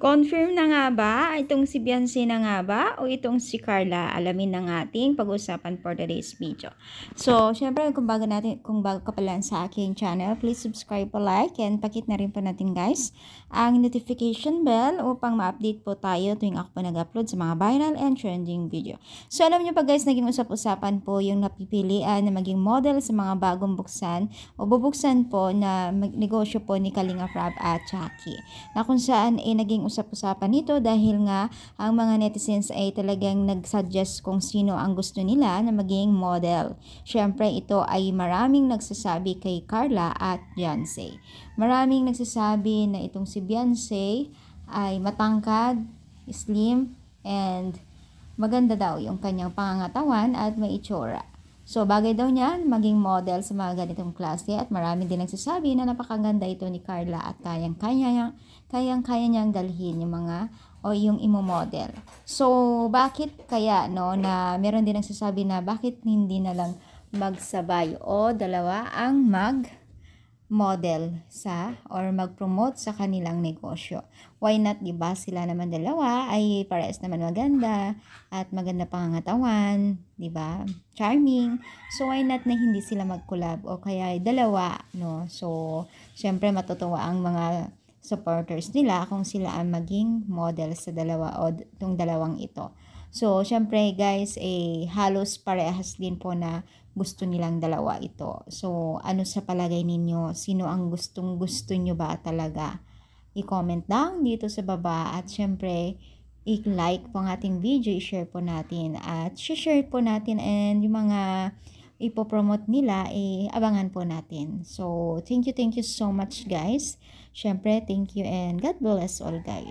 Confirm na nga ba itong si Beyonce na nga ba o itong si Carla? Alamin ng ating pag-usapan for today's video. So, syempre kung bago ka pa lang sa aking channel, please subscribe po, like, and pakit na rin po natin guys ang notification bell upang ma-update po tayo tuwing ako po nag-upload sa mga viral and trending video. So, alam niyo pa guys, naging usap-usapan po yung napipilian na maging model sa mga bagong buksan o bubuksan po na negosyo po ni Kalinga Prab at Jackie. Na kung saan ay naging usap-usapan nito dahil nga ang mga netizens ay talagang nag-suggest kung sino ang gusto nila na maging model. Syempre ito ay maraming nagsasabi kay Carla at Beyonce. Maraming nagsasabi na itong si Beyonce ay matangkad, slim, and maganda daw yung kanyang pangangatawan at may itsura. So, bagay daw niya maging model sa mga ganitong klase at marami din nagsasabi na napakaganda ito ni Carla at kayang-kaya niyang dalhin yung mga o yung imo-model. So, bakit kaya no na meron din nagsasabi na bakit hindi na lang magsabay o dalawa ang model sa or mag-promote sa kanilang negosyo. Why not, diba? Sila naman dalawa ay parehas naman maganda at maganda pangangatawan, diba? Charming. So, why not na hindi sila mag-collab o kaya dalawa, no? So, syempre matutuwa ang mga supporters nila kung sila ang maging model sa dalawa o itong dalawang ito. So, syempre guys, halos parehas din po na gusto nilang dalawa ito. So, ano sa palagay ninyo? Sino ang gustong-gusto nyo ba talaga? I-comment down dito sa baba at syempre, i-like po ang ating video, i-share po natin at share po natin and yung mga ipopromote nila, abangan po natin. So, thank you so much guys. Syempre, thank you and God bless all guys.